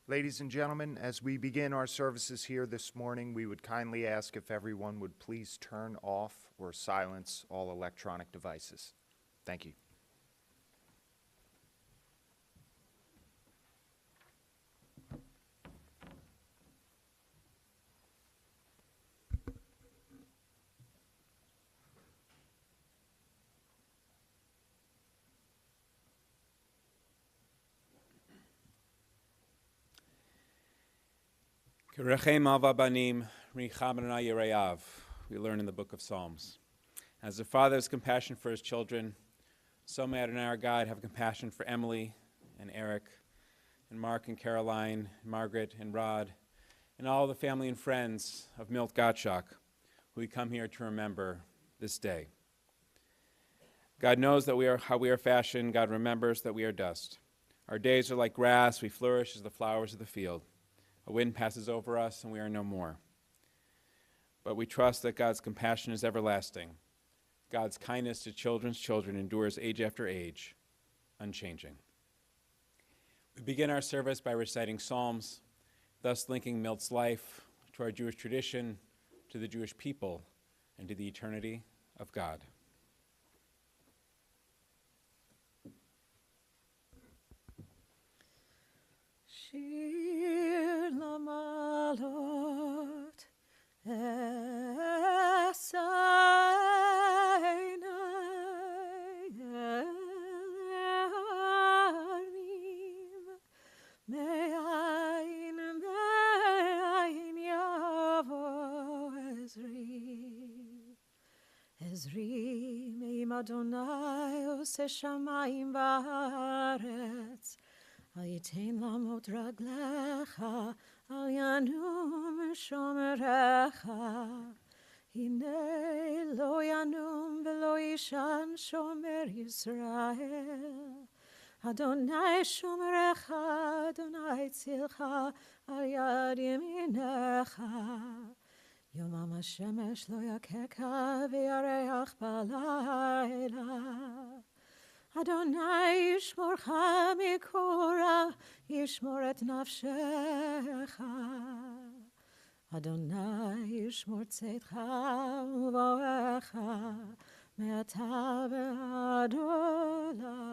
Ladies and gentlemen, as we begin our services here this morning, we would kindly ask if everyone would please turn off or silence all electronic devices. Thank you. We learn in the book of Psalms. As the Father has compassion for his children, so may Adonai our God have compassion for Emily and Eric and Mark and Caroline, and Margaret and Rod, and all the family and friends of Milt Gottschalk, who we come here to remember this day. God knows that how we are fashioned. God remembers that we are dust. Our days are like grass. We flourish as the flowers of the field. A wind passes over us, and we are no more. But we trust that God's compassion is everlasting. God's kindness to children's children endures age after age, unchanging. We begin our service by reciting Psalms, thus linking Milt's life to our Jewish tradition, to the Jewish people, and to the eternity of God. Shir lamalot esaynai e'arim me'ayin yavo Ezri me'im Adonai oseh shamayim va'aretz Ayitein lamot raglecha, al yanum shomerecha. Hine lo yanum velo yishan shomer Yisrael. Adonai shomerecha, Adonai tzilcha, al yad yeminecha. Yomam hashemesh lo yakeka, v'yareach balayla. Adonai yishmorcha mikora, yishmor et nafshecha. Adonai yishmor tzeitcha uvoecha, me'ata ve'ad olam.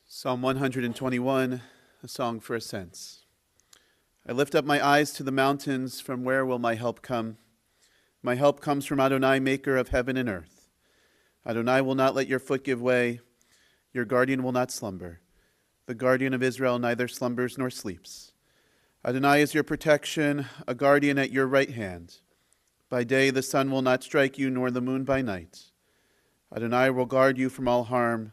Psalm 121, a song for ascents. I lift up my eyes to the mountains, from where will my help come? My help comes from Adonai, maker of heaven and earth. Adonai will not let your foot give way. Your guardian will not slumber. The guardian of Israel neither slumbers nor sleeps. Adonai is your protection, a guardian at your right hand. By day the sun will not strike you, nor the moon by night. Adonai will guard you from all harm,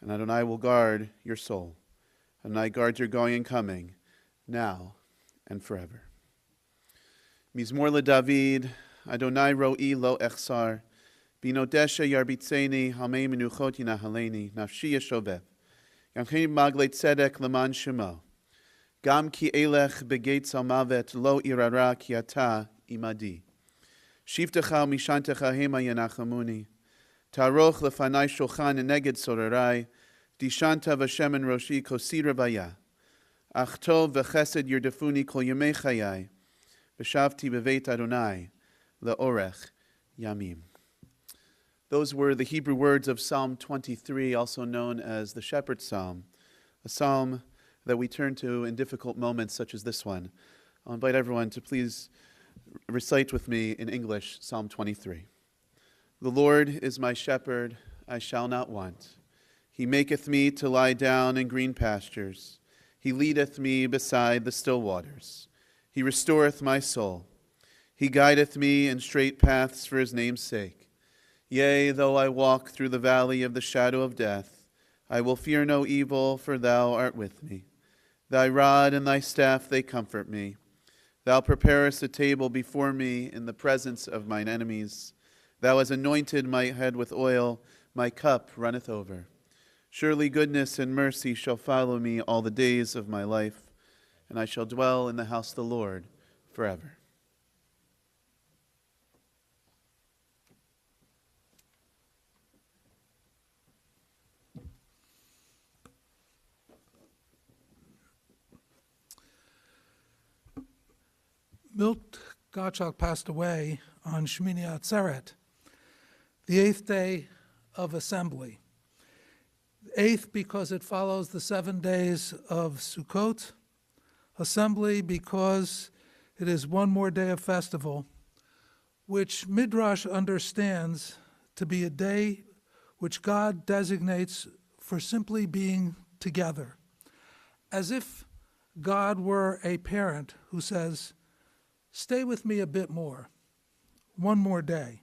and Adonai will guard your soul. Adonai guards your going and coming, now and forever. Mizmor LeDavid, Adonai ro'i lo echsar, binodesha yarbitzeni, hamei menuchot yinahaleni, nafshi yeshovev, yamcheni magle tzedek leman shemo, gam ki elech begetz al mavet lo irara ki ata imadi, shivtecha mishantecha hema yanachamuni, taroch lefanai shulchan neged sorarai, dishanta v'shemen roshi kosira vaya, Ach tov v'chesed yirdefuni kol yemei chayai, v'shavti b'veit Adonai, le'orech yamim. Those were the Hebrew words of Psalm 23, also known as the Shepherd's Psalm, a psalm that we turn to in difficult moments such as this one. I'll invite everyone to please recite with me in English Psalm 23. The Lord is my shepherd, I shall not want. He maketh me to lie down in green pastures. He leadeth me beside the still waters. He restoreth my soul. He guideth me in straight paths for his name's sake. Yea, though I walk through the valley of the shadow of death, I will fear no evil, for thou art with me. Thy rod and thy staff, they comfort me. Thou preparest a table before me in the presence of mine enemies. Thou hast anointed my head with oil, my cup runneth over. Surely goodness and mercy shall follow me all the days of my life, and I shall dwell in the house of the Lord forever. Milt Gottschalk passed away on Shmini Atzeret, the 8th day of assembly. 8th because it follows the 7 days of Sukkot, assembly because it is one more day of festival, which Midrash understands to be a day which God designates for simply being together, as if God were a parent who says, "Stay with me a bit more, one more day."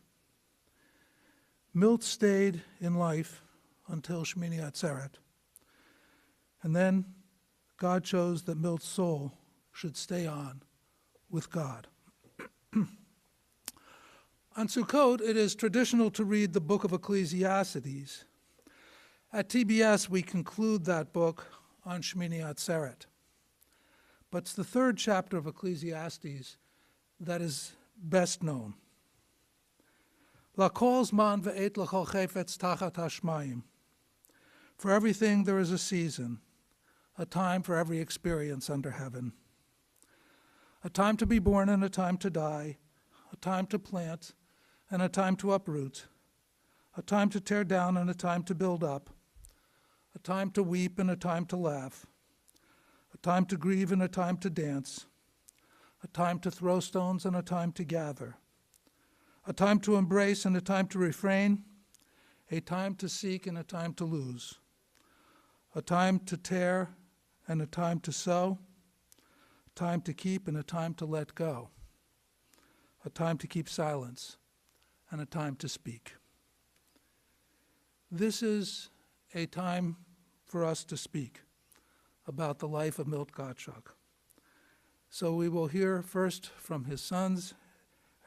Milt stayed in life until Shmini Atzeret, and then God chose that Milt's soul should stay on with God. On Sukkot, it is traditional to read the book of Ecclesiastes. At TBS, we conclude that book on Shmini Atzeret. But it's the 3rd chapter of Ecclesiastes that is best known. L'kol zman ve'et l'chol chefetz tachat hashmayim. For everything there is a season, a time for every experience under heaven. A time to be born and a time to die, a time to plant and a time to uproot, a time to tear down and a time to build up, a time to weep and a time to laugh, a time to grieve and a time to dance, a time to throw stones and a time to gather, a time to embrace and a time to refrain, a time to seek and a time to lose, a time to tear and a time to sow, a time to keep and a time to let go, a time to keep silence and a time to speak. This is a time for us to speak about the life of Milt Gottschalk. So we will hear first from his sons,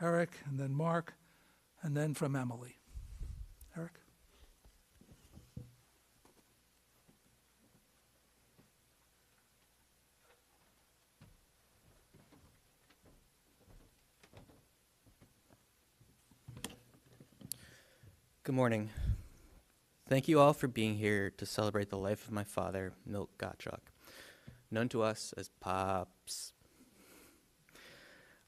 Eric, and then Mark, and then from Emily. Eric? Good morning. Thank you all for being here to celebrate the life of my father, Milt Gottschalk, known to us as Pops.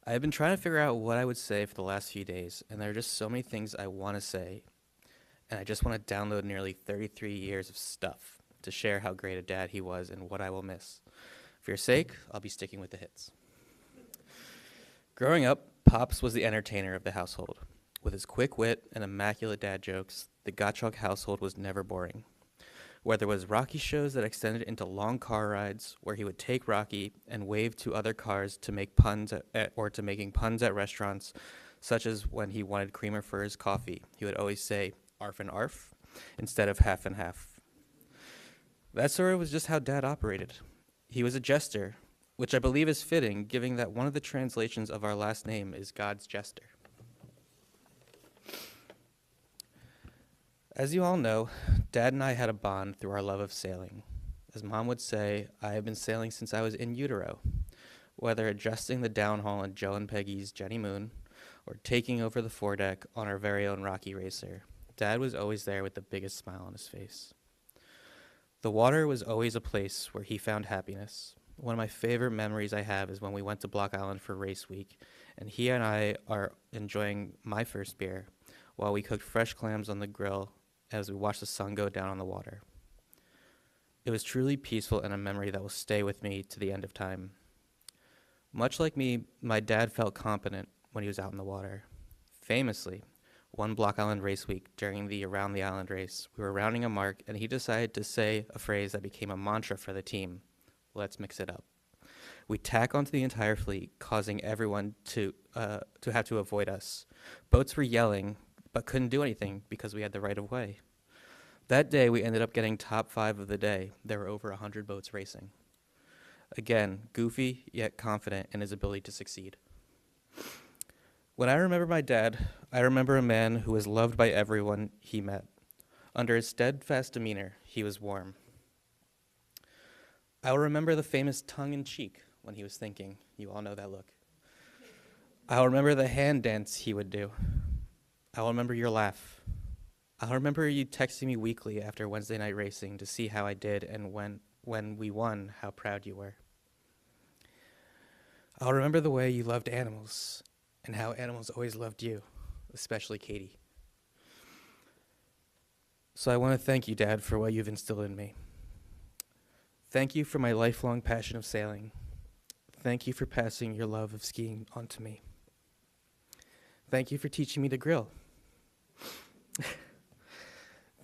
I have been trying to figure out what I would say for the last few days, and there are just so many things I want to say, and I just want to download nearly 33 years of stuff to share how great a dad he was and what I will miss. For your sake, I'll be sticking with the hits. Growing up, Pops was the entertainer of the household. With his quick wit and immaculate dad jokes, the Gottschalk household was never boring. Whether it was Rocky shows that extended into long car rides, where he would take Rocky and wave to other cars to make puns to making puns at restaurants, such as when he wanted creamer for his coffee, he would always say "arf and arf" instead of "half and half." That sort of was just how Dad operated. He was a jester, which I believe is fitting, given that one of the translations of our last name is God's jester. As you all know, Dad and I had a bond through our love of sailing. As Mom would say, I have been sailing since I was in utero, whether adjusting the downhaul on Joe and Peggy's Jenny Moon or taking over the foredeck on our very own Rocky Racer. Dad was always there with the biggest smile on his face. The water was always a place where he found happiness. One of my favorite memories I have is when we went to Block Island for race week, and he and I are enjoying my first beer while we cooked fresh clams on the grill as we watched the sun go down on the water. It was truly peaceful and a memory that will stay with me to the end of time. Much like me, my dad felt confident when he was out in the water. Famously, one Block Island race week during the Around the Island race, we were rounding a mark and he decided to say a phrase that became a mantra for the team: "Let's mix it up." We tack onto the entire fleet, causing everyone to have to avoid us. Boats were yelling, but couldn't do anything because we had the right of way. That day, we ended up getting top 5 of the day. There were over 100 boats racing. Again, goofy, yet confident in his ability to succeed. When I remember my dad, I remember a man who was loved by everyone he met. Under his steadfast demeanor, he was warm. I will remember the famous tongue-in-cheek when he was thinking. You all know that look. I'll remember the hand dance he would do. I'll remember your laugh. I'll remember you texting me weekly after Wednesday night racing to see how I did, and when we won, how proud you were. I'll remember the way you loved animals and how animals always loved you, especially Katie. So I want to thank you, Dad, for what you've instilled in me. Thank you for my lifelong passion of sailing. Thank you for passing your love of skiing on to me. Thank you for teaching me to grill.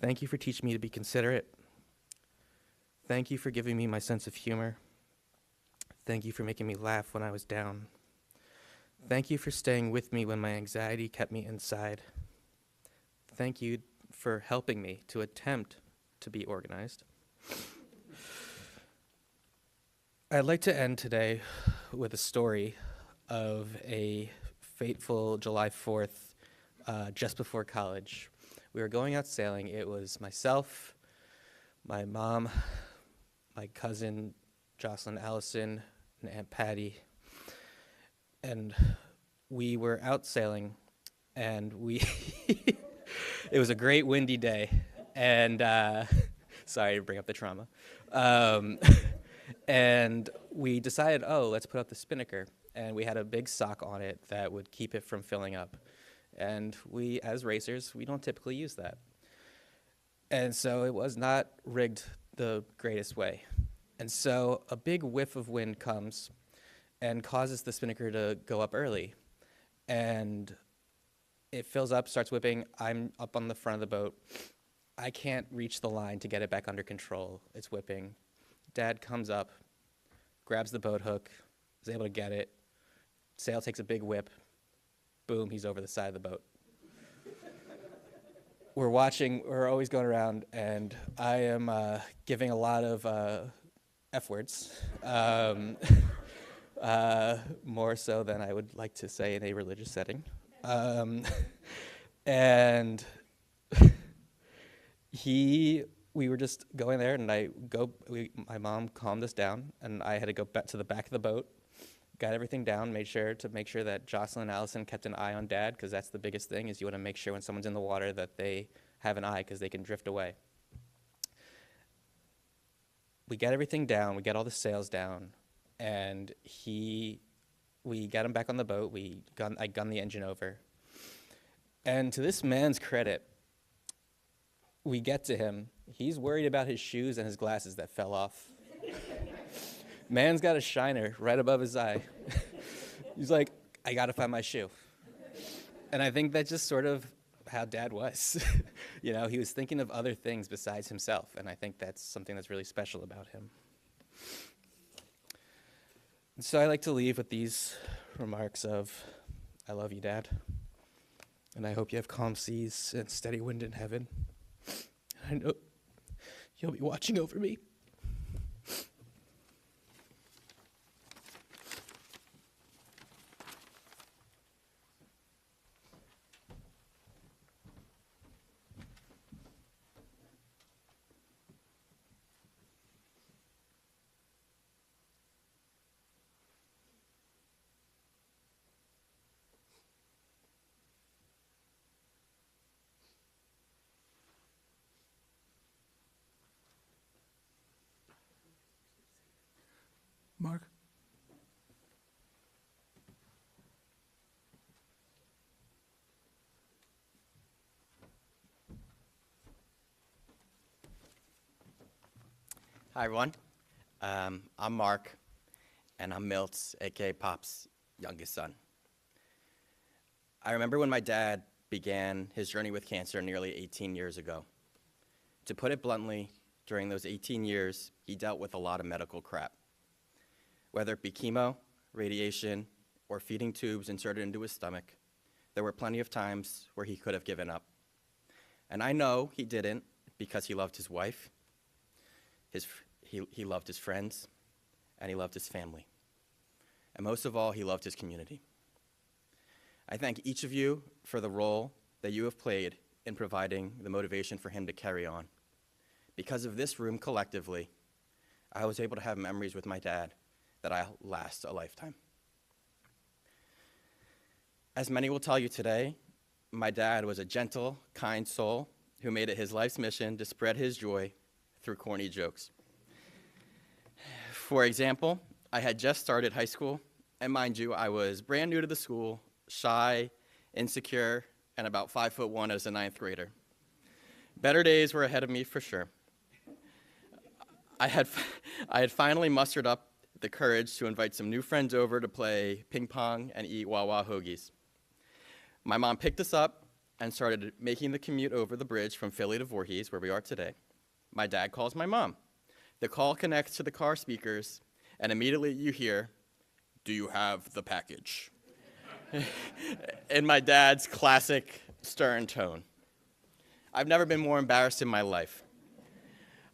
Thank you for teaching me to be considerate. Thank you for giving me my sense of humor. Thank you for making me laugh when I was down. Thank you for staying with me when my anxiety kept me inside. Thank you for helping me to attempt to be organized. I'd like to end today with a story of a fateful July 4th, just before college. We were going out sailing. It was myself, my mom, my cousin Jocelyn Allison, and Aunt Patty. And we were out sailing, and it was a great windy day. And sorry to bring up the trauma. And we decided, let's put up the spinnaker. And we had a big sock on it that would keep it from filling up. And we, as racers, we don't typically use that. And so it was not rigged the greatest way. And so a big whiff of wind comes and causes the spinnaker to go up early. And it fills up, starts whipping. I'm up on the front of the boat. I can't reach the line to get it back under control. It's whipping. Dad comes up, grabs the boat hook, is able to get it. Sail takes a big whip. Boom, he's over the side of the boat. We're watching, we're always going around, and I am giving a lot of F words, more so than I would like to say in a religious setting. And we were just going there, and my mom calmed us down, and I had to go back to the back of the boat, got everything down, made sure that Jocelyn and Allison kept an eye on Dad, because that's the biggest thing, is you want to make sure when someone's in the water that they have an eye, because they can drift away. We get everything down, we get all the sails down, and we got him back on the boat, I gunned the engine over. And to this man's credit, we get to him, he's worried about his shoes and his glasses that fell off. Man's got a shiner right above his eye. He's like, I gotta find my shoe. And I think that's just sort of how Dad was. He was thinking of other things besides himself, and I think that's something that's really special about him. And so I like to leave with these remarks of, I love you, Dad, and I hope you have calm seas and steady wind in heaven. I know you'll be watching over me. Mark? Hi, everyone. I'm Mark, and I'm Milt's, a.k.a. Pop's, youngest son. I remember when my dad began his journey with cancer nearly 18 years ago. To put it bluntly, during those 18 years, he dealt with a lot of medical crap. Whether it be chemo, radiation, or feeding tubes inserted into his stomach, there were plenty of times where he could have given up. And I know he didn't, because he loved his wife, he loved his friends, and he loved his family. And most of all, he loved his community. I thank each of you for the role that you have played in providing the motivation for him to carry on. Because of this room collectively, I was able to have memories with my dad that I'll last a lifetime. As many will tell you today, my dad was a gentle, kind soul who made it his life's mission to spread his joy through corny jokes. For example, I had just started high school, And mind you, I was brand new to the school, shy, insecure, and about 5'1" as a 9th grader. Better days were ahead of me for sure. I had finally mustered up the courage to invite some new friends over to play ping pong and eat Wawa hoagies. My mom picked us up and started making the commute over the bridge from Philly to Voorhees, where we are today. My dad calls my mom. The call connects to the car speakers, and immediately you hear, "Do you have the package?" in my dad's classic stern tone. I've never been more embarrassed in my life.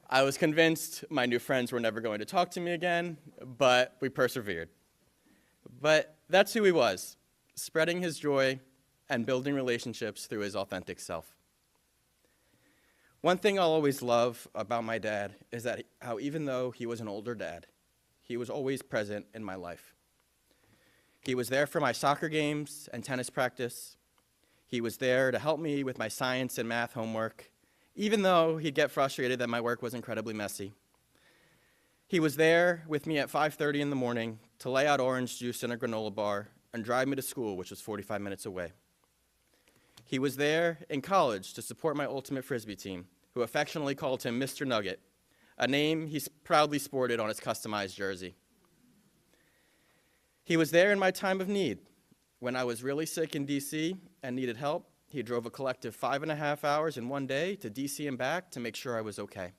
I was convinced my new friends were never going to talk to me again, but we persevered. But that's who he was, spreading his joy and building relationships through his authentic self. One thing I'll always love about my dad is that how even though he was an older dad, he was always present in my life. He was there for my soccer games and tennis practice. He was there to help me with my science and math homework, even though he'd get frustrated that my work was incredibly messy. He was there with me at 5:30 in the morning to lay out orange juice in a granola bar and drive me to school, which was 45 minutes away. He was there in college to support my ultimate Frisbee team, who affectionately called him Mr. Nugget, a name he proudly sported on his customized jersey. He was there in my time of need. When I was really sick in DC and needed help, he drove a collective 5.5 hours in one day to DC and back to make sure I was okay.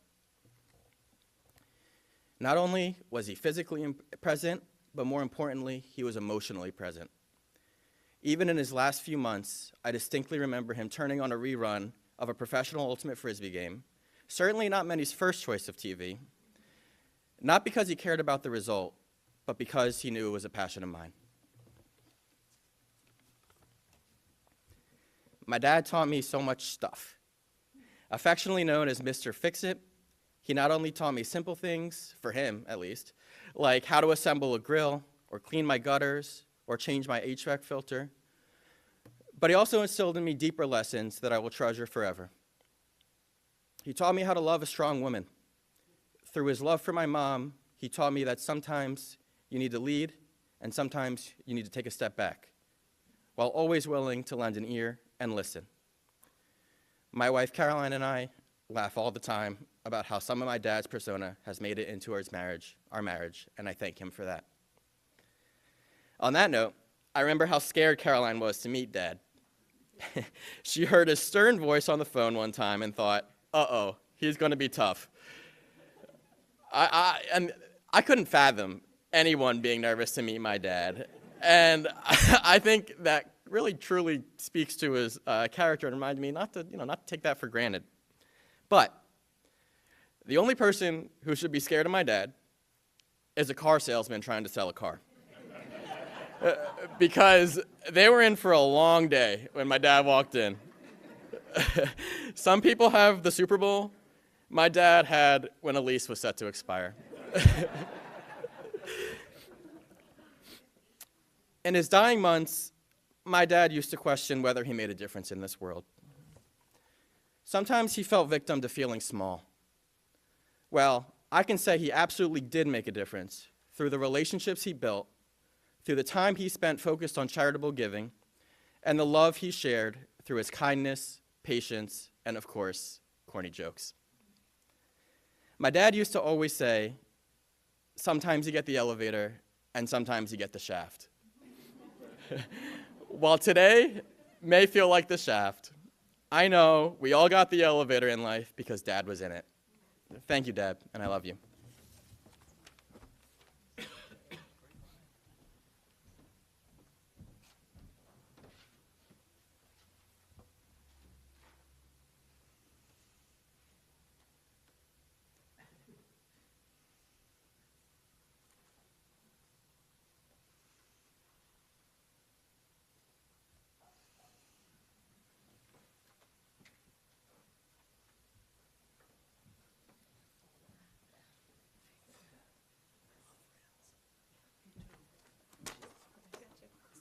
Not only was he physically present, but more importantly, he was emotionally present. Even in his last few months, I distinctly remember him turning on a rerun of a professional ultimate Frisbee game, certainly not many's first choice of TV, not because he cared about the result, but because he knew it was a passion of mine. My dad taught me so much stuff. Affectionately known as Mr. Fix-It, he not only taught me simple things, for him at least, like how to assemble a grill, or clean my gutters, or change my HVAC filter, but he also instilled in me deeper lessons that I will treasure forever. He taught me how to love a strong woman. Through his love for my mom, he taught me that sometimes you need to lead, and sometimes you need to take a step back, while always willing to lend an ear and listen. My wife Caroline and I laugh all the time about how some of my dad's persona has made it into our marriage, and I thank him for that. On that note, I remember how scared Caroline was to meet Dad. She heard his stern voice on the phone one time and thought, uh-oh, he's going to be tough. And I couldn't fathom anyone being nervous to meet my dad. And I think that really truly speaks to his character and reminded me not to take that for granted. But the only person who should be scared of my dad is a car salesman trying to sell a car. Because they were in for a long day when my dad walked in. Some people have the Super Bowl. My dad had when a lease was set to expire. In his dying months, my dad used to question whether he made a difference in this world. Sometimes he felt victim to feeling small. Well, I can say he absolutely did make a difference through the relationships he built, through the time he spent focused on charitable giving, and the love he shared through his kindness, patience, and of course, corny jokes. My dad used to always say, sometimes you get the elevator, and sometimes you get the shaft. While today may feel like the shaft, I know we all got the elevator in life because Dad was in it. Thank you, Dad, and I love you.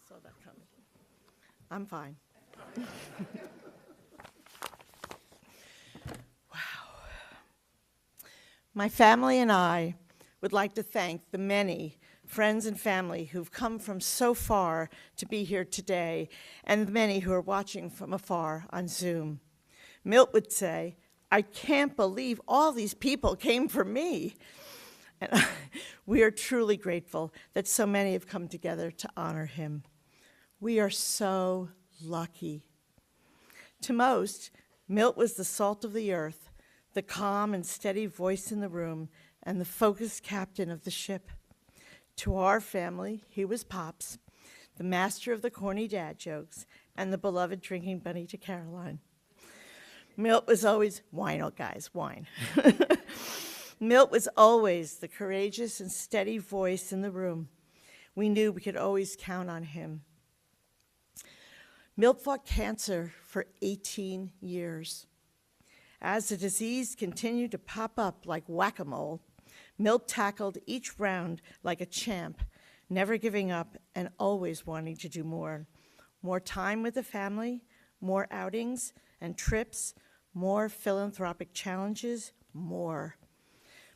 Saw that coming. I'm fine. Wow. My family and I would like to thank the many friends and family who've come from so far to be here today, and the many who are watching from afar on Zoom. Milt would say, "I can't believe all these people came for me." And we are truly grateful that so many have come together to honor him. We are so lucky. To most, Milt was the salt of the earth, the calm and steady voice in the room, and the focused captain of the ship. To our family, he was Pops, the master of the corny dad jokes, and the beloved drinking buddy to Caroline. Milt was always, wine, oh guys, wine. Milt was always the courageous and steady voice in the room. We knew we could always count on him. Milt fought cancer for 18 years. As the disease continued to pop up like whack-a-mole, Milt tackled each round like a champ, never giving up and always wanting to do more. More time with the family, more outings and trips, more philanthropic challenges, more.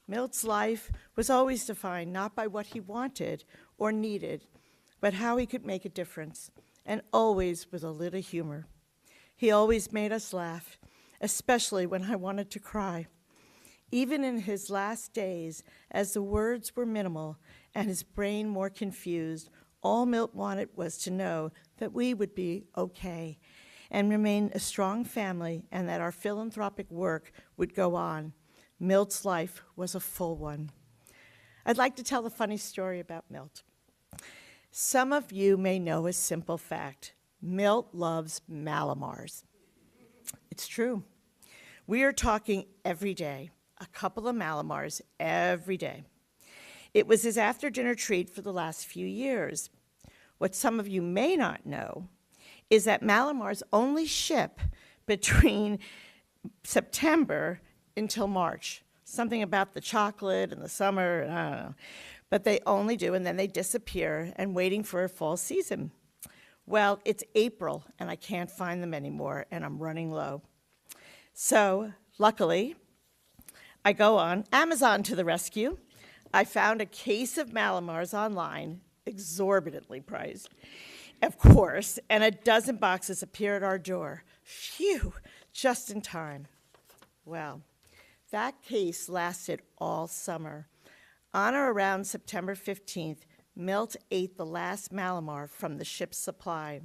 Milt's life was always defined not by what he wanted or needed, but how he could make a difference, and always with a little humor. He always made us laugh, especially when I wanted to cry. Even in his last days, as the words were minimal and his brain more confused, all Milt wanted was to know that we would be okay and remain a strong family and that our philanthropic work would go on. Milt's life was a full one. I'd like to tell a funny story about Milt. Some of you may know a simple fact. Milt loves Malamars. It's true. We are talking every day, a couple of Malamars every day. It was his after-dinner treat for the last few years. What some of you may not know is that Malamars only ship between September until March. Something about the chocolate and the summer, I don't know. But they only do, and then they disappear and waiting for a fall season. Well, it's April, and I can't find them anymore, and I'm running low. So, luckily, I go on Amazon to the rescue. I found a case of Malamars online, exorbitantly priced, of course, and a dozen boxes appear at our door. Phew, just in time. Well, that case lasted all summer. On or around September 15th, Milt ate the last Malamar from the ship's supply.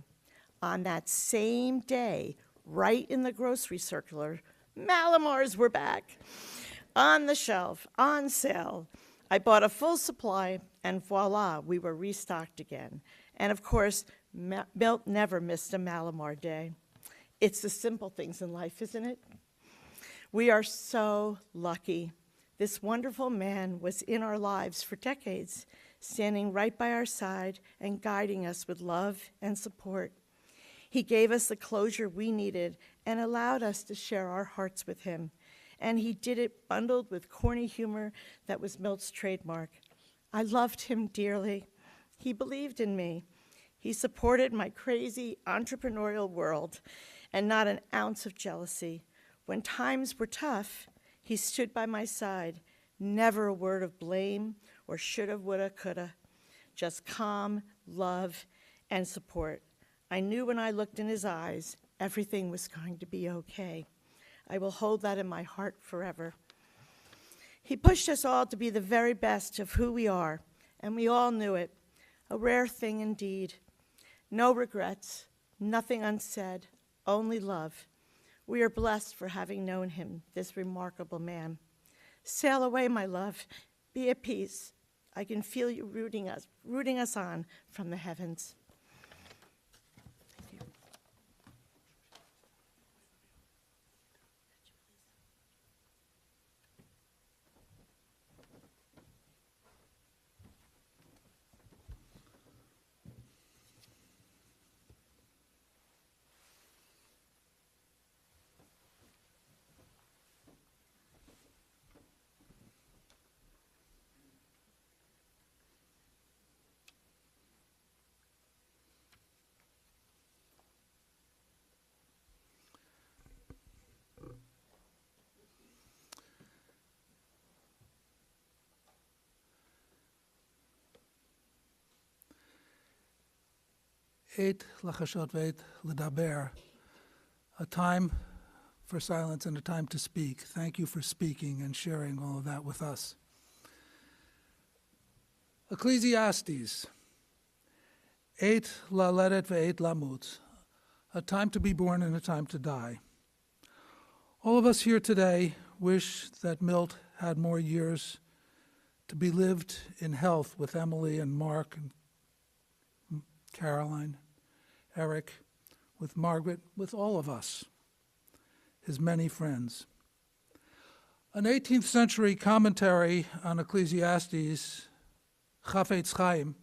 On that same day, right in the grocery circular, Malamars were back. On the shelf, on sale. I bought a full supply, and voila, we were restocked again. And of course, Milt never missed a Malamar day. It's the simple things in life, isn't it? We are so lucky. This wonderful man was in our lives for decades, standing right by our side and guiding us with love and support. He gave us the closure we needed and allowed us to share our hearts with him. And he did it bundled with corny humor that was Milt's trademark. I loved him dearly. He believed in me. He supported my crazy entrepreneurial world and not an ounce of jealousy. When times were tough, he stood by my side, never a word of blame or shoulda, woulda, coulda, just calm, love, and support. I knew when I looked in his eyes, everything was going to be okay. I will hold that in my heart forever. He pushed us all to be the very best of who we are, and we all knew it. A rare thing indeed. No regrets, nothing unsaid, only love. We are blessed for having known him, this remarkable man. Sail away, my love. Be at peace. I can feel you rooting us on from the heavens. Thank you. עת לחשות ועת לדבר, a time for silence and a time to speak. Thank you for speaking and sharing all of that with us. Ecclesiastes, עת ללדת ועת למות, a time to be born and a time to die. All of us here today wish that Milt had more years to be lived in health with Emily and Mark and Caroline, Eric, with Margaret, with all of us, his many friends. An 18th century commentary on Ecclesiastes, Chafetz Chaim,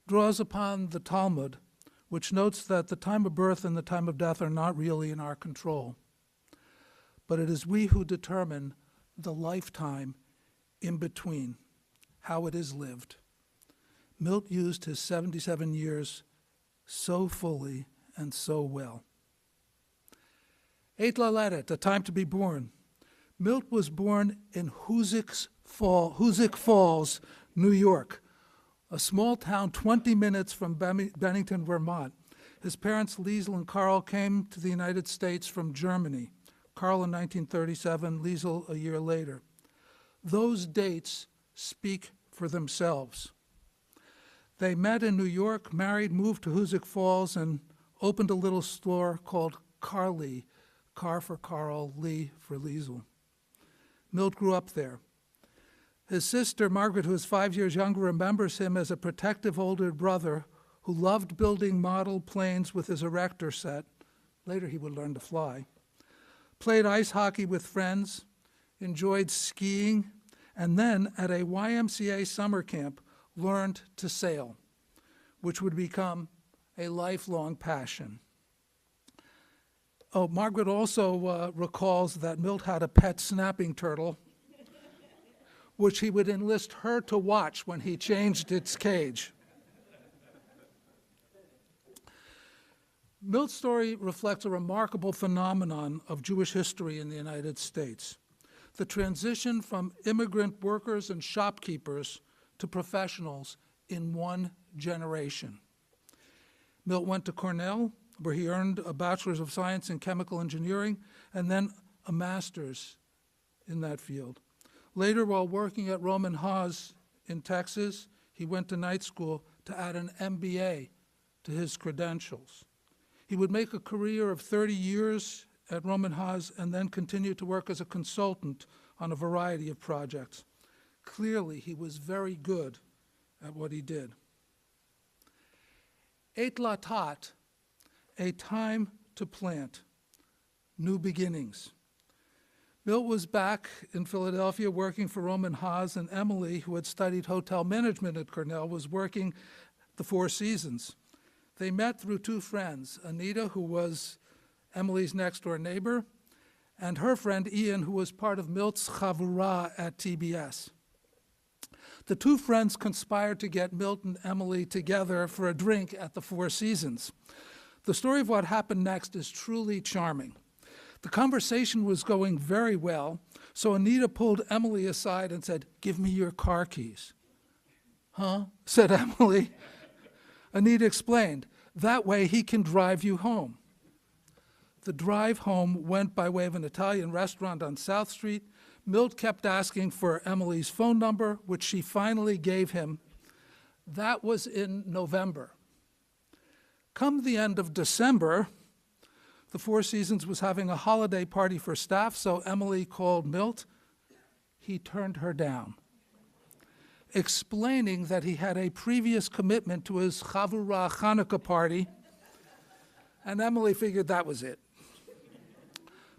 draws upon the Talmud, which notes that the time of birth and the time of death are not really in our control, but it is we who determine the lifetime in between, how it is lived. Milt used his 77 years so fully and so well. Eit laledet, a time to be born. Milt was born in Hoosick Falls, New York, a small town 20 minutes from Bennington, Vermont. His parents, Liesel and Carl, came to the United States from Germany. Carl in 1937, Liesel a year later. Those dates speak for themselves. They met in New York, married, moved to Hoosick Falls, and opened a little store called Carly, Car for Carl, Lee for Liesel. Milt grew up there. His sister, Margaret, who is 5 years younger, remembers him as a protective older brother who loved building model planes with his erector set. Later he would learn to fly. Played ice hockey with friends, enjoyed skiing, and then at a YMCA summer camp learned to sail, which would become a lifelong passion. Oh, Margaret also recalls that Milt had a pet snapping turtle, which he would enlist her to watch when he changed its cage. Milt's story reflects a remarkable phenomenon of Jewish history in the United States, the transition from immigrant workers and shopkeepers to professionals in one generation. Milt went to Cornell, where he earned a Bachelor's of Science in Chemical Engineering and then a Master's in that field. Later, while working at Roman Haas in Texas, he went to night school to add an MBA to his credentials. He would make a career of 30 years at Roman Haas and then continue to work as a consultant on a variety of projects. Clearly, he was very good at what he did. Eit latat, a time to plant, new beginnings. Milt was back in Philadelphia working for Roman Haas, and Emily, who had studied hotel management at Cornell, was working the Four Seasons. They met through two friends, Anita, who was Emily's next-door neighbor, and her friend Ian, who was part of Milt's chavurah at TBS. The two friends conspired to get Milt and Emily together for a drink at the Four Seasons. The story of what happened next is truly charming. The conversation was going very well, so Anita pulled Emily aside and said, "Give me your car keys." "Huh?" said Emily. Anita explained, "That way he can drive you home." The drive home went by way of an Italian restaurant on South Street. Milt kept asking for Emily's phone number, which she finally gave him. That was in November. Come the end of December, the Four Seasons was having a holiday party for staff, so Emily called Milt. He turned her down, explaining that he had a previous commitment to his Chavurah Hanukkah party, and Emily figured that was it.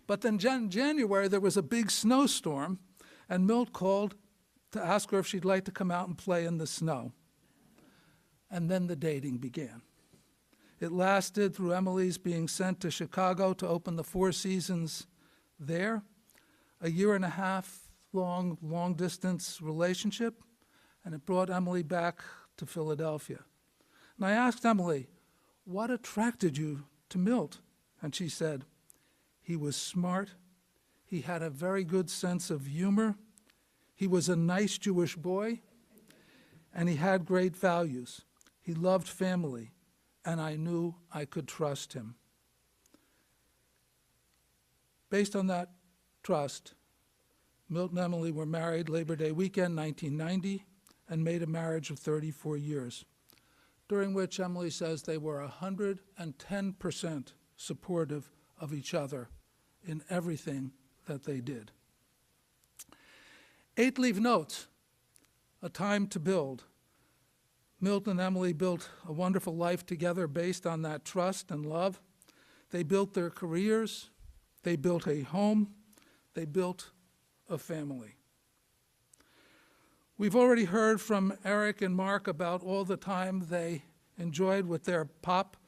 But then in January, there was a big snowstorm, and Milt called to ask her if she'd like to come out and play in the snow. And then the dating began. It lasted through Emily's being sent to Chicago to open the Four Seasons there, a year and a half long-distance relationship, and it brought Emily back to Philadelphia. And I asked Emily, "What attracted you to Milt?" And she said, "He was smart, he had a very good sense of humor, he was a nice Jewish boy, and he had great values. He loved family, and I knew I could trust him. Based on that trust, Milt and Emily were married Labor Day weekend 1990 and made a marriage of 34 years, during which Emily says they were 110% supportive of each other in everything that they did. 8 leave notes, a time to build. Milt and Emily built a wonderful life together based on that trust and love. They built their careers, they built a home, they built a family. We've already heard from Eric and Mark about all the time they enjoyed with their pop.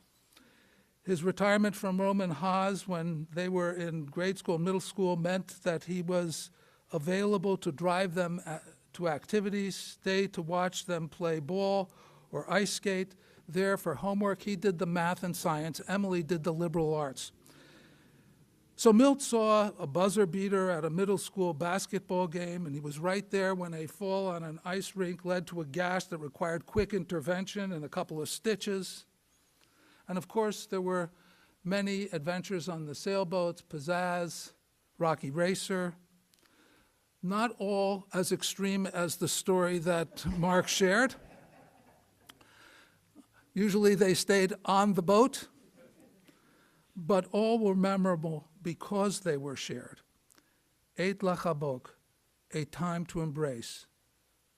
His retirement from Roman Haas when they were in grade school, middle school, meant that he was available to drive them to activities, stay to watch them play ball or ice skate. There for homework, he did the math and science. Emily did the liberal arts. So Milt saw a buzzer beater at a middle school basketball game, and he was right there when a fall on an ice rink led to a gash that required quick intervention and a couple of stitches. And of course, there were many adventures on the sailboats, Pizzazz, Rocky Racer, not all as extreme as the story that Mark shared. Usually they stayed on the boat, but all were memorable because they were shared. Et lachabok, a time to embrace.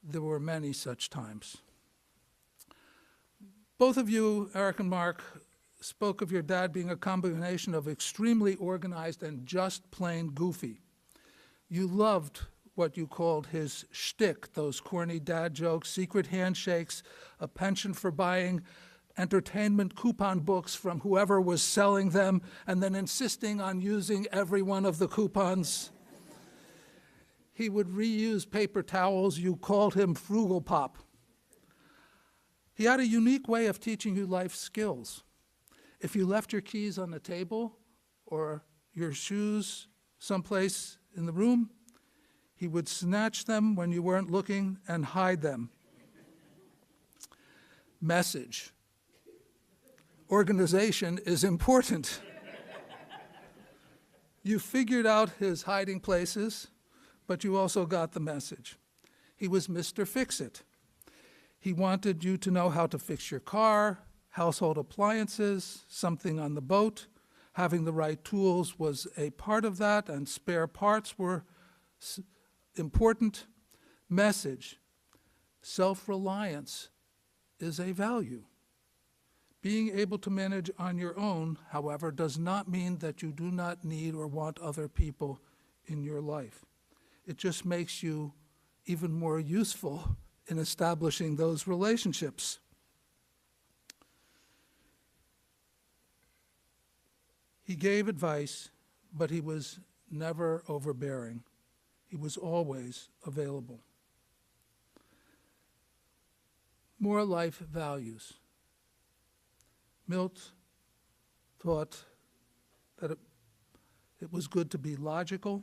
There were many such times. Both of you, Eric and Mark, spoke of your dad being a combination of extremely organized and just plain goofy. You loved what you called his shtick, those corny dad jokes, secret handshakes, a penchant for buying entertainment coupon books from whoever was selling them, and then insisting on using every one of the coupons. He would reuse paper towels. You called him Frugal Pop. He had a unique way of teaching you life skills. If you left your keys on the table or your shoes someplace in the room, he would snatch them when you weren't looking and hide them. Message. Organization is important. You figured out his hiding places, but you also got the message. He was Mr. Fix-It. He wanted you to know how to fix your car, household appliances, something on the boat. Having the right tools was a part of that, and spare parts were important. Message. Self-reliance is a value. Being able to manage on your own, however, does not mean that you do not need or want other people in your life. It just makes you even more useful in establishing those relationships. He gave advice, but he was never overbearing. He was always available. More life values. Milt thought that it was good to be logical,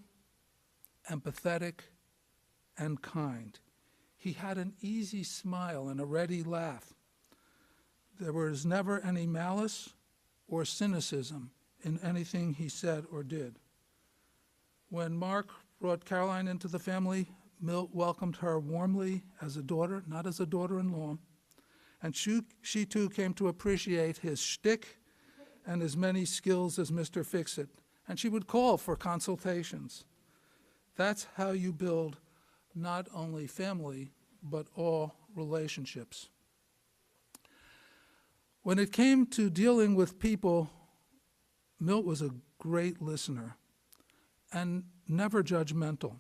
empathetic, and kind. He had an easy smile and a ready laugh. There was never any malice or cynicism in anything he said or did. When Mark brought Caroline into the family, Milt welcomed her warmly as a daughter, not as a daughter-in-law. And she too came to appreciate his shtick and as many skills as Mr. Fix-It. And she would call for consultations. That's how you build not only family, but all relationships. When it came to dealing with people, Milt was a great listener and never judgmental.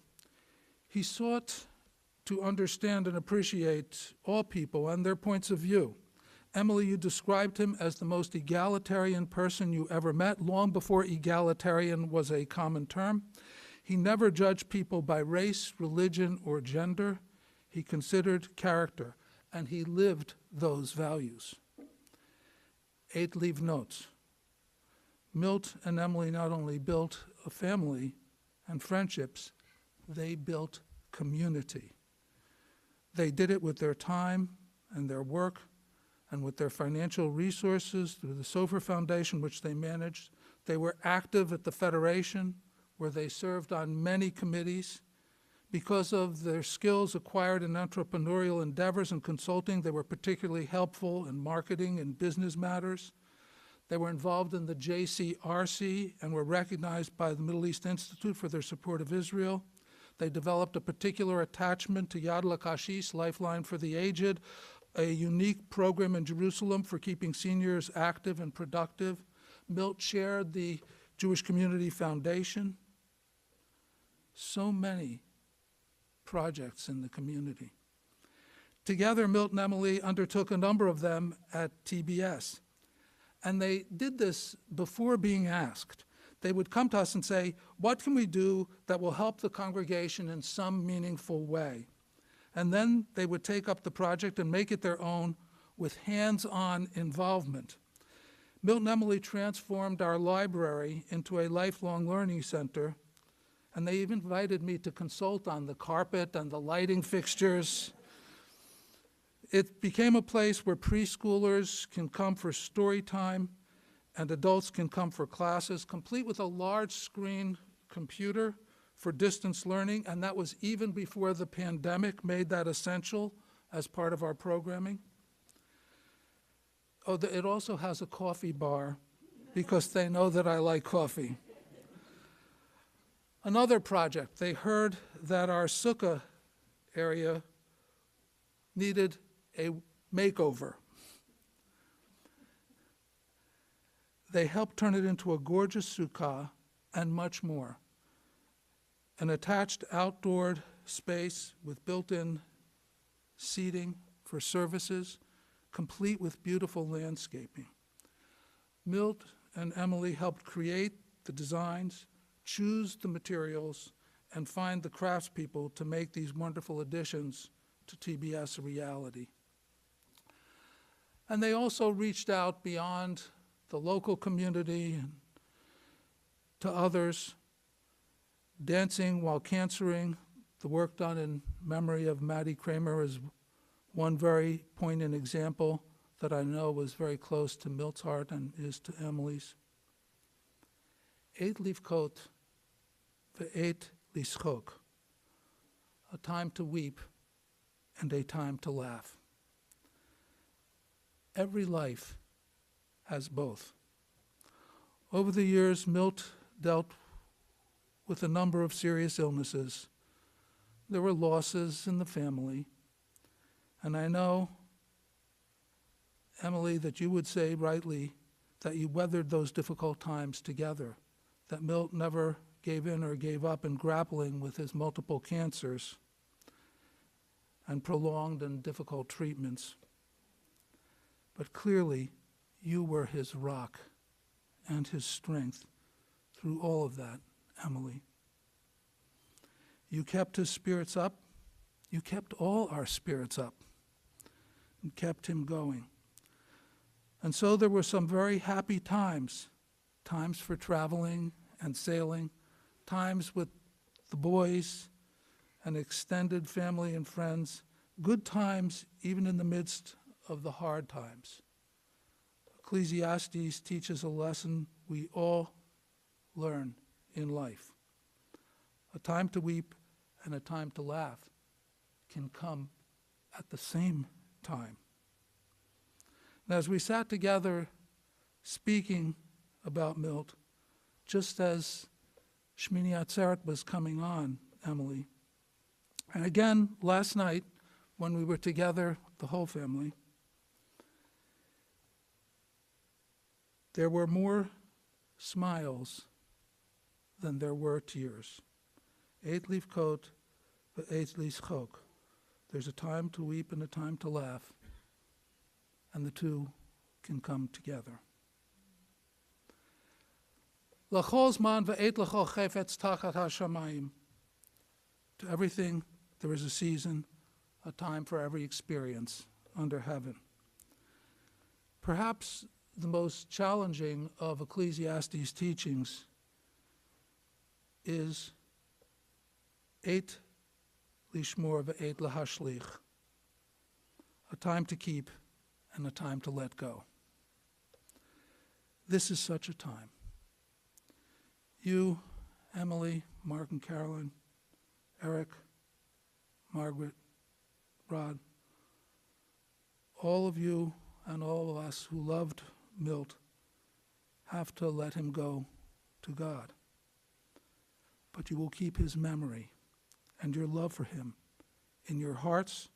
He sought to understand and appreciate all people and their points of view. Emily, you described him as the most egalitarian person you ever met, long before egalitarian was a common term. He never judged people by race, religion, or gender. He considered character, and he lived those values. 8 leave notes. Milt and Emily not only built a family and friendships, they built community. They did it with their time and their work, and with their financial resources through the Sofer Foundation, which they managed, they were active at the Federation, where they served on many committees. Because of their skills acquired in entrepreneurial endeavors and consulting, they were particularly helpful in marketing and business matters. They were involved in the JCRC and were recognized by the Middle East Institute for their support of Israel. They developed a particular attachment to Yad L'Kashish, Lifeline for the Aged, a unique program in Jerusalem for keeping seniors active and productive. Milt chaired the Jewish Community Foundation. So many projects in the community. Together, Milt and Emily undertook a number of them at TBS. And they did this before being asked. They would come to us and say, what can we do that will help the congregation in some meaningful way? And then they would take up the project and make it their own with hands-on involvement. Milt and Emily transformed our library into a lifelong learning center, and they even invited me to consult on the carpet and the lighting fixtures. It became a place where preschoolers can come for story time and adults can come for classes, complete with a large screen computer for distance learning, and that was even before the pandemic made that essential as part of our programming. Oh, it also has a coffee bar because they know that I like coffee. Another project, they heard that our sukkah area needed a makeover. They helped turn it into a gorgeous sukkah and much more. An attached outdoor space with built-in seating for services, complete with beautiful landscaping. Milt and Emily helped create the designs, choose the materials, and find the craftspeople to make these wonderful additions to TBS a reality. And they also reached out beyond the local community and to others, dancing while cancering. The work done in memory of Maddie Kramer is one very poignant example that I know was very close to Milt's heart and is to Emily's. Eit livkot ve'et lischok, a time to weep and a time to laugh. Every life has both. Over the years, Milt dealt with a number of serious illnesses. There were losses in the family. And I know, Emily, that you would say rightly that you weathered those difficult times together, that Milt never gave in or gave up in grappling with his multiple cancers and prolonged and difficult treatments. But clearly, you were his rock and his strength through all of that, Emily. You kept his spirits up. You kept all our spirits up and kept him going. And so there were some very happy times, times for traveling and sailing, times with the boys and extended family and friends, good times even in the midst of the hard times. Ecclesiastes teaches a lesson we all learn in life. A time to weep and a time to laugh can come at the same time. And as we sat together speaking about Milt, just as Shmini Atzeret was coming on, Emily, and again last night when we were together, the whole family, there were more smiles than there were tears. Eit livkot ve'eit lischok. There's a time to weep and a time to laugh, and the two can come together. L'chol zman ve'eit l'chol chefetz tachat hashamayim. To everything there is a season, a time for every experience under heaven. Perhaps the most challenging of Ecclesiastes' teachings is eit lishmor ve'eit lahashlich, a time to keep and a time to let go. This is such a time. You, Emily, Mark and Carolyn, Eric, Margaret, Rod, all of you and all of us who loved Milt have to let him go to God. But you will keep his memory and your love for him in your hearts,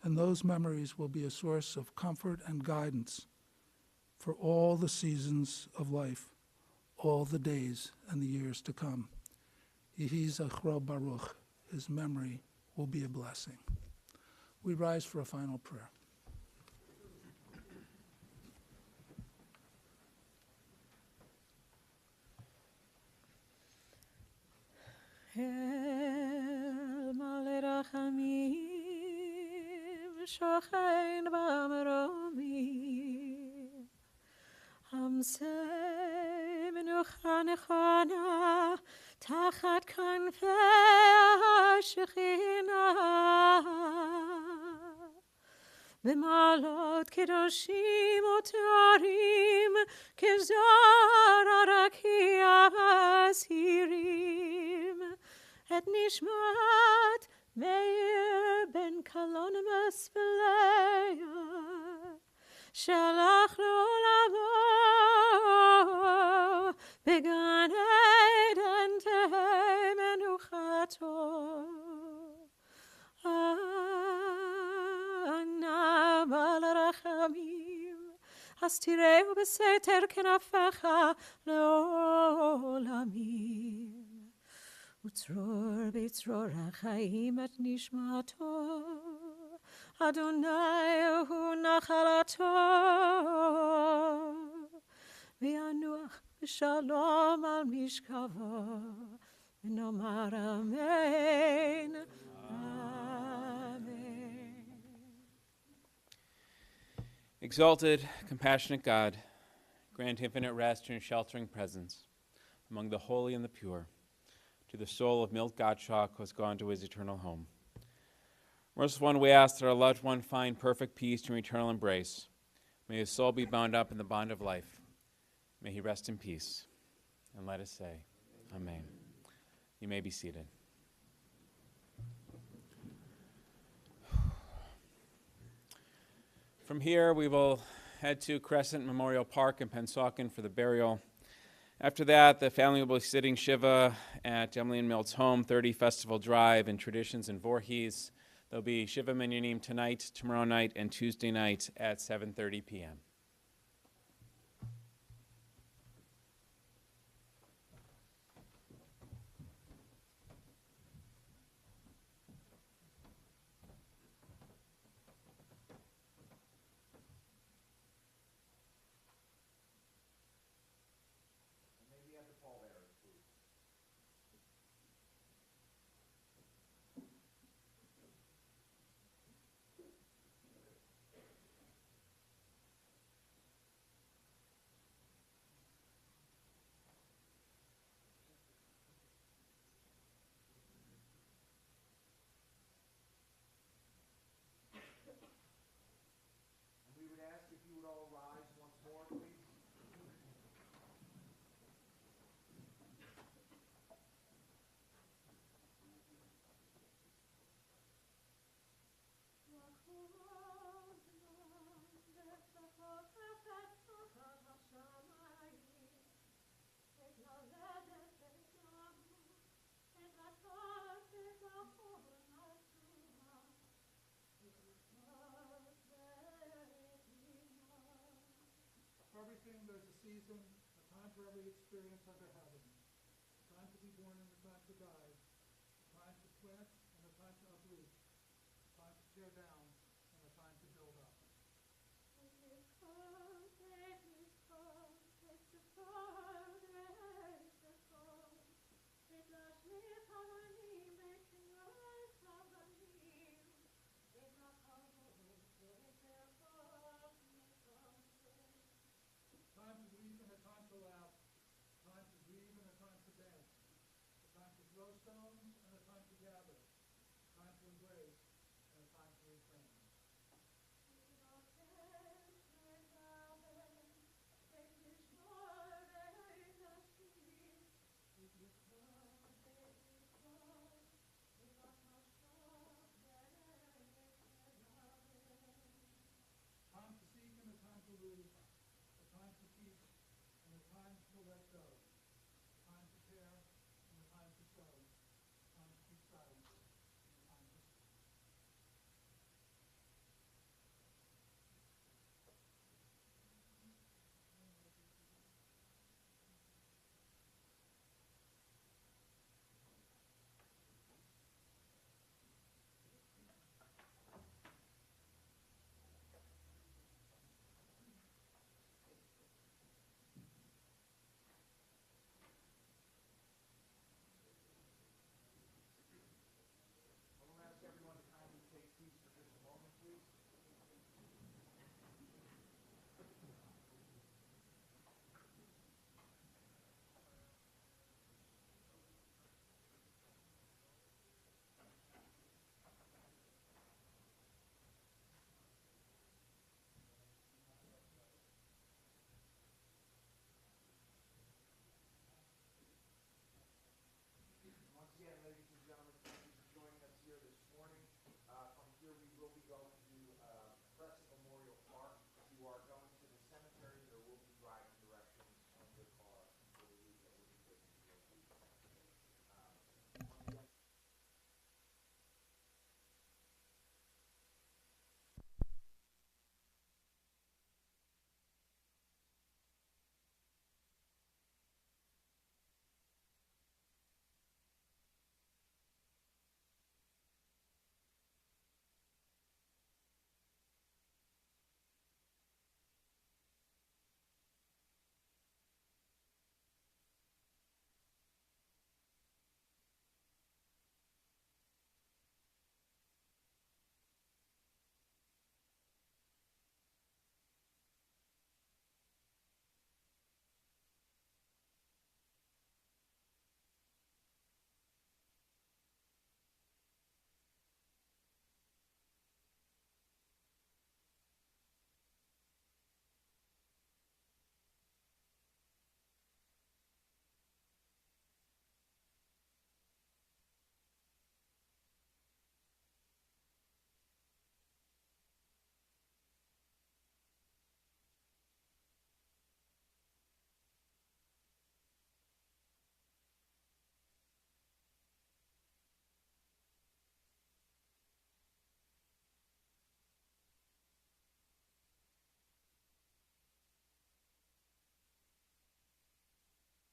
and those memories will be a source of comfort and guidance for all the seasons of life, all the days and the years to come. Yehi Zachro Baruch, his memory will be a blessing. We rise for a final prayer. El male rachamim, shochein b'amromim, hamsei menucha nechana, tachat kanfei hashechina, b'malot kedoshim u'tarim, kezar arakia asirim, et nishmat Meir ben Kalonimus Veleya, shalach l'olamo, began Eden tehei menuchato. Ana bal rachamim, astireu beseter kenafecha leolamim. Utzror b'tzror ha'chaim et nishmato, Adonai hu nachalato, v'yanuach b'shalom al mishkavo, v'nomar amen, amen. Exalted, compassionate God, grant infinite rest in your sheltering presence among the holy and the pure, to the soul of Milt Gottschalk, who has gone to his eternal home. Merciful One, we ask that our loved one find perfect peace in your eternal embrace. May his soul be bound up in the bond of life. May he rest in peace. And let us say, Amen. You may be seated. From here, we will head to Crescent Memorial Park in Pennsauken for the burial. After that, the family will be sitting Shiva at Emily and Milt's home, 30 Festival Drive in Traditions in Voorhees. There'll be Shiva Minyanim tonight, tomorrow night, and Tuesday night at 7:30 p.m. For everything, there's a season, a time for every experience under heaven, a time to be born and a time to die, a time to plant and a time to uproot, a time to tear down